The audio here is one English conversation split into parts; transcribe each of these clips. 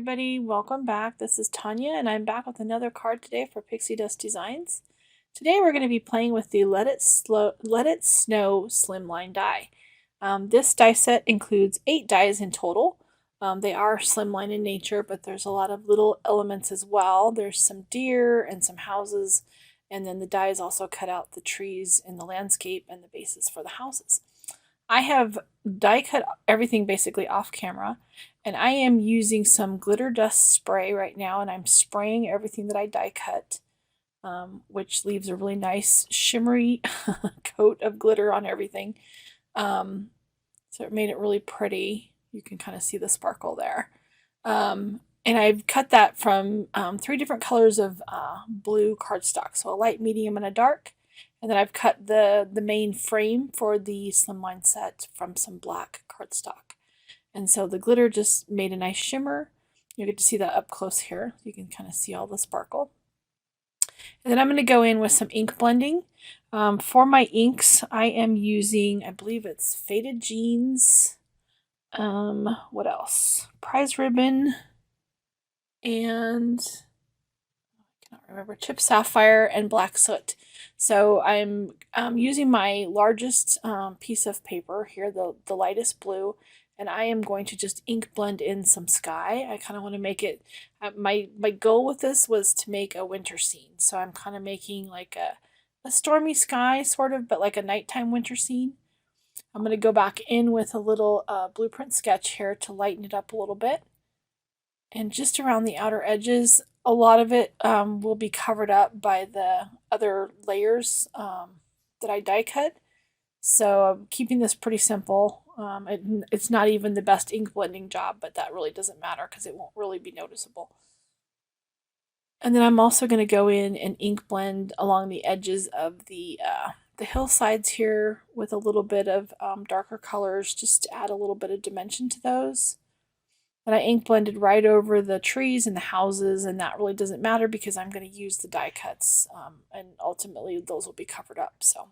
everybody, welcome back. This is Tonya and I'm back with another card today for Pixie Dust Designs. Today we're going to be playing with the Let It Snow Slimline Die. This die set includes 8 dies in total. They are slimline in nature, but there's a lot of little elements as well. There's some deer and some houses, and then the dies also cut out the trees in the landscape and the bases for the houses. I have die cut everything basically off camera, and I am using some glitter dust spray right now, and I'm spraying everything that I die cut, which leaves a really nice shimmery coat of glitter on everything. So it made it really pretty. You can kind of see the sparkle there. And I've cut that from 3 different colors of blue cardstock, so a light, medium, and a dark. And then I've cut the main frame for the slimline set from some black cardstock. And so the glitter just made a nice shimmer. You get to see that up close here. You can kind of see all the sparkle. And then I'm going to go in with some ink blending. For my inks, I am using, I believe it's Faded Jeans. What else? Prize Ribbon. And I cannot remember, Chip Sapphire and Black Soot. So I'm using my largest piece of paper here, the lightest blue, and I am going to just ink blend in some sky. I kind of want to make it, my goal with this was to make a winter scene. So I'm kind of making like a stormy sky sort of, but like a nighttime winter scene. I'm going to go back in with a little blueprint sketch here to lighten it up a little bit. And just around the outer edges, a lot of it will be covered up by the other layers that I die cut. So I'm keeping this pretty simple. It's not even the best ink blending job, but that really doesn't matter because it won't really be noticeable. And then I'm also going to go in and ink blend along the edges of the hillsides here with a little bit of darker colors just to add a little bit of dimension to those. And I ink blended right over the trees and the houses, and that really doesn't matter because I'm going to use the die cuts, and ultimately those will be covered up. So,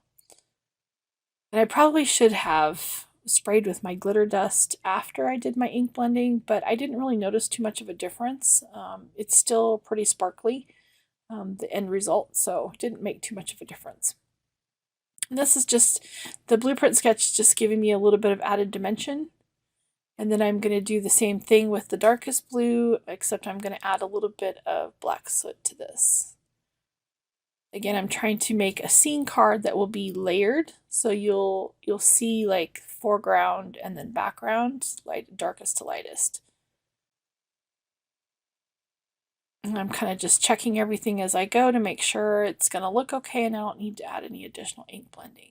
and I probably should have sprayed with my glitter dust after I did my ink blending, but I didn't really notice too much of a difference. It's still pretty sparkly, the end result, so it didn't make too much of a difference. And this is just the blueprint sketch, just giving me a little bit of added dimension. And then I'm going to do the same thing with the darkest blue, except I'm going to add a little bit of black soot to this. Again, I'm trying to make a scene card that will be layered, so you'll see like foreground and then background, darkest to lightest. And I'm kind of just checking everything as I go to make sure it's going to look okay and I don't need to add any additional ink blending.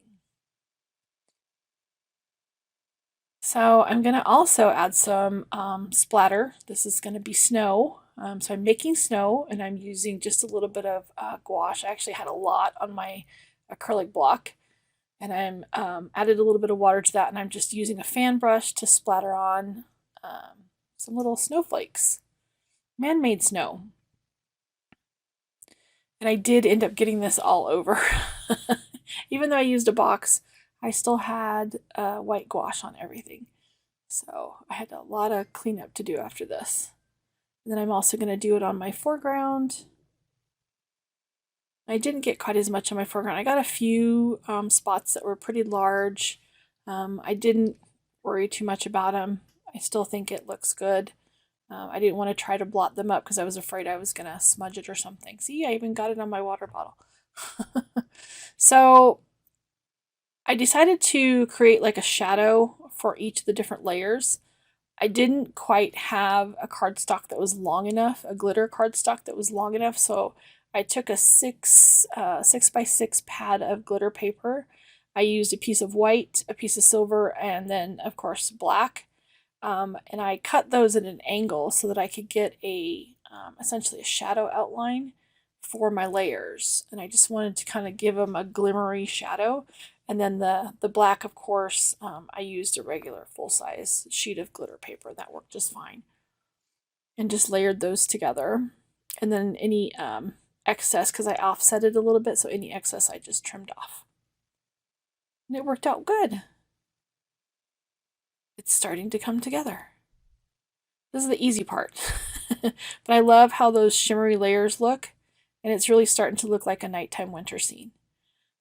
So I'm going to also add some splatter. This is going to be snow. So I'm making snow, and I'm using just a little bit of gouache. I actually had a lot on my acrylic block, and I'm added a little bit of water to that, and I'm just using a fan brush to splatter on some little snowflakes. Man-made snow. And I did end up getting this all over. Even though I used a box, I still had white gouache on everything. So I had a lot of cleanup to do after this. And then I'm also going to do it on my foreground. I didn't get quite as much on my foreground. I got a few spots that were pretty large. I didn't worry too much about them. I still think it looks good. I didn't want to try to blot them up because I was afraid I was going to smudge it or something. See, I even got it on my water bottle. So I decided to create like a shadow for each of the different layers. I didn't quite have a cardstock that was long enough, a glitter cardstock that was long enough, so I took a 6x6 pad of glitter paper. I used a piece of white, a piece of silver, and then of course black. And I cut those at an angle so that I could get essentially a shadow outline for my layers. And I just wanted to kind of give them a glimmery shadow. And then the black, of course, I used a regular full-size sheet of glitter paper. That worked just fine. And just layered those together. And then any excess, because I offset it a little bit, so any excess I just trimmed off. And it worked out good. It's starting to come together. This is the easy part. but I love how those shimmery layers look, and it's really starting to look like a nighttime winter scene.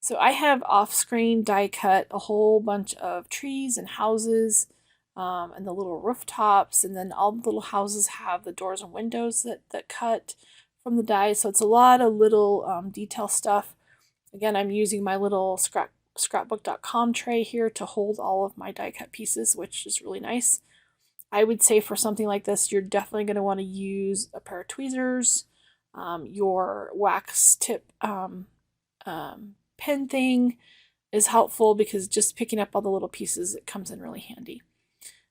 So I have off-screen die cut a whole bunch of trees and houses, and the little rooftops, and then all the little houses have the doors and windows that cut from the die. So it's a lot of little detail stuff. Again, I'm using my little scrapbook.com tray here to hold all of my die cut pieces, which is really nice. I would say for something like this, you're definitely going to want to use a pair of tweezers, your wax tip pen thing is helpful because just picking up all the little pieces, it comes in really handy.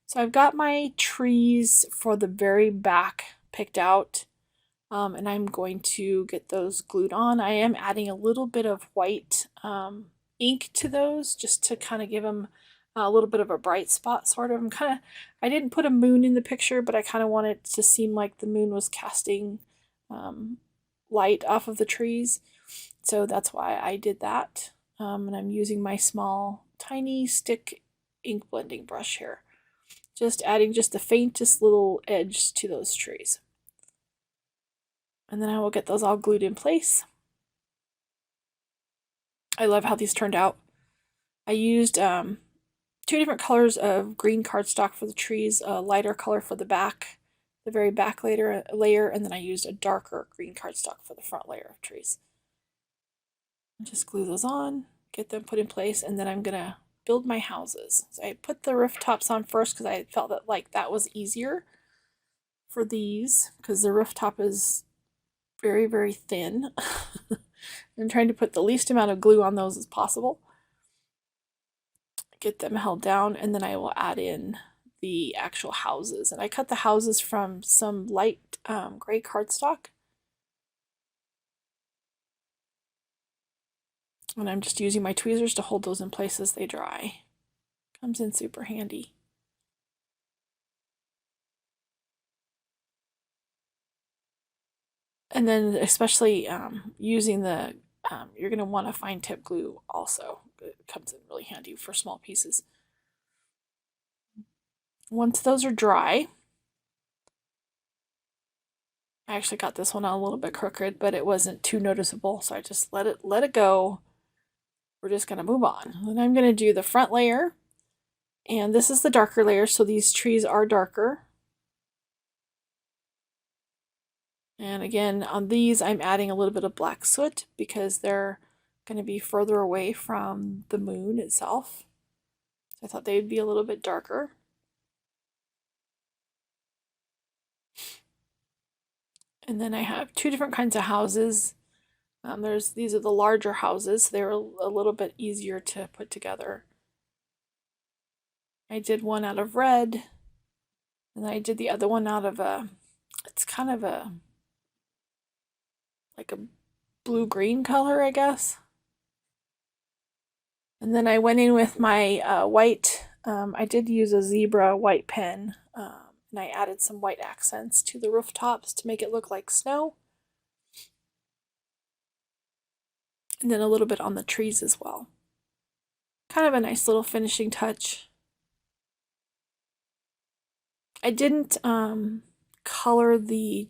So I've got my trees for the very back picked out, and I'm going to get those glued on. I am adding a little bit of white ink to those just to kind of give them a little bit of a bright spot, sort of. I didn't put a moon in the picture, but I kind of want it to seem like the moon was casting light off of the trees. So that's why I did that. And I'm using my small, tiny stick ink blending brush here. Just adding just the faintest little edge to those trees. And then I will get those all glued in place. I love how these turned out. I used 2 different colors of green cardstock for the trees, a lighter color for the back, the very back layer, and then I used a darker green cardstock for the front layer of trees. Just glue those on, get them put in place, and then I'm gonna build my houses. So I put the rooftops on first because I felt that that was easier for these because the rooftop is very, very thin. I'm trying to put the least amount of glue on those as possible. Get them held down, and then I will add in the actual houses. And I cut the houses from some light gray cardstock. And I'm just using my tweezers to hold those in place as they dry. Comes in super handy. And then especially using the, you're going to want to fine tip glue also. It comes in really handy for small pieces. Once those are dry, I actually got this one out a little bit crooked, but it wasn't too noticeable, so I just let it go. We're just going to move on. And I'm going to do the front layer, and this is the darker layer, so these trees are darker. And again, on these, I'm adding a little bit of black soot because they're going to be further away from the moon itself. I thought they'd be a little bit darker. And then I have 2 different kinds of houses. These are the larger houses. They're a little bit easier to put together. I did one out of red, and I did the other one out of it's kind of like a blue-green color, I guess. And then I went in with my white, I did use a zebra white pen, and I added some white accents to the rooftops to make it look like snow. And then a little bit on the trees as well. Kind of a nice little finishing touch. I didn't color the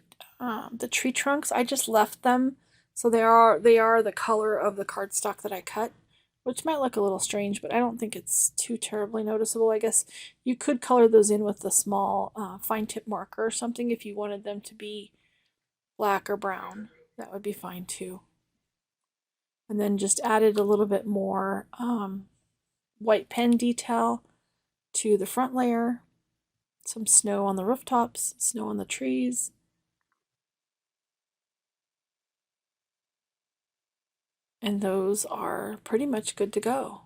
tree trunks. I just left them so they are the color of the cardstock that I cut, which might look a little strange, but I don't think it's too terribly noticeable. I guess you could color those in with a small fine tip marker or something if you wanted them to be black or brown. That would be fine too. And then just added a little bit more white pen detail to the front layer. Some snow on the rooftops, snow on the trees. And those are pretty much good to go.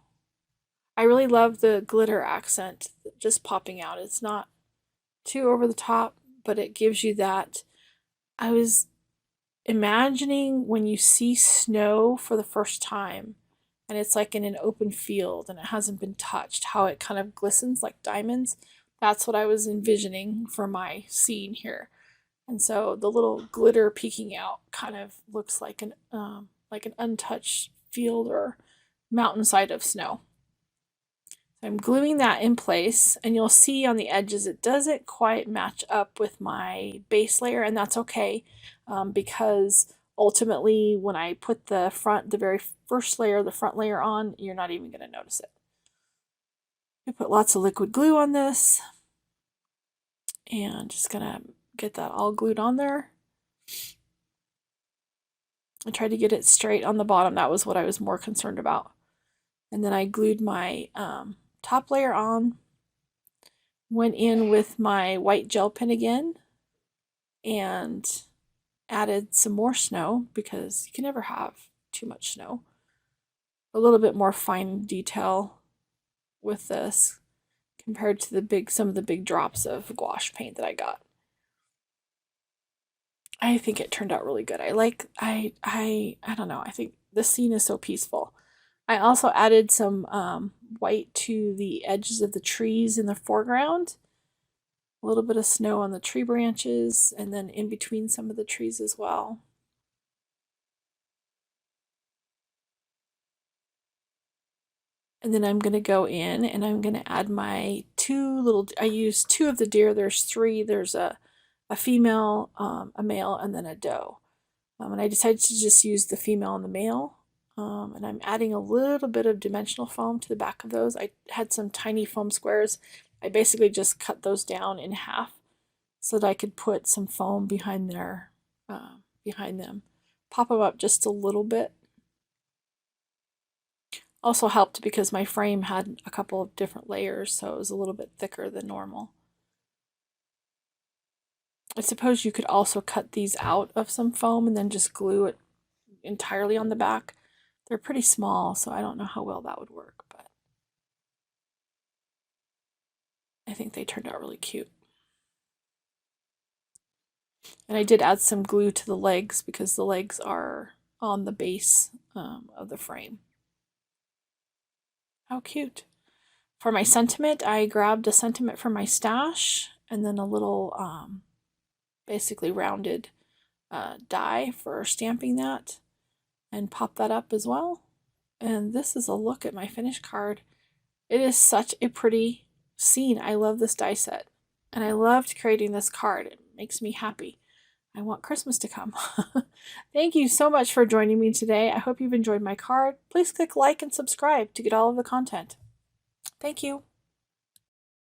I really love the glitter accent just popping out. It's not too over the top, but it gives you that. I was imagining when you see snow for the first time and it's like in an open field and it hasn't been touched, how it kind of glistens like diamonds. That's what I was envisioning for my scene here. And so the little glitter peeking out kind of looks like an untouched field or mountainside of snow. I'm gluing that in place, and you'll see on the edges it doesn't quite match up with my base layer, and that's okay, because ultimately when I put the very first layer, the front layer on, you're not even going to notice it. I put lots of liquid glue on this, and just gonna get that all glued on there. I tried to get it straight on the bottom. That was what I was more concerned about. And then I glued my top layer on, went in with my white gel pen again, and added some more snow because you can never have too much snow. A little bit more fine detail with this compared to some of the big drops of gouache paint that I got. I think it turned out really good. I don't know. I think this scene is so peaceful. I also added some white to the edges of the trees in the foreground. A little bit of snow on the tree branches, and then in between some of the trees as well. And then I'm going to go in and I'm going to add my I used 2 of the deer. There's 3. There's a female, a male, and then a doe. And I decided to just use the female and the male. And I'm adding a little bit of dimensional foam to the back of those. I had some tiny foam squares. I basically just cut those down in half so that I could put some foam behind them. Pop them up just a little bit. Also helped because my frame had a couple of different layers, so it was a little bit thicker than normal. I suppose you could also cut these out of some foam and then just glue it entirely on the back. They're pretty small, so I don't know how well that would work, but I think they turned out really cute. And I did add some glue to the legs because the legs are on the base of the frame. How cute. For my sentiment, I grabbed a sentiment from my stash and then a little basically rounded die for stamping that, and pop that up as well. And this is a look at my finished card. It is such a pretty scene. I love this die set, and I loved creating this card. It makes me happy. I want Christmas to come. Thank you so much for joining me today. I hope you've enjoyed my card. Please click like and subscribe to get all of the content. Thank you.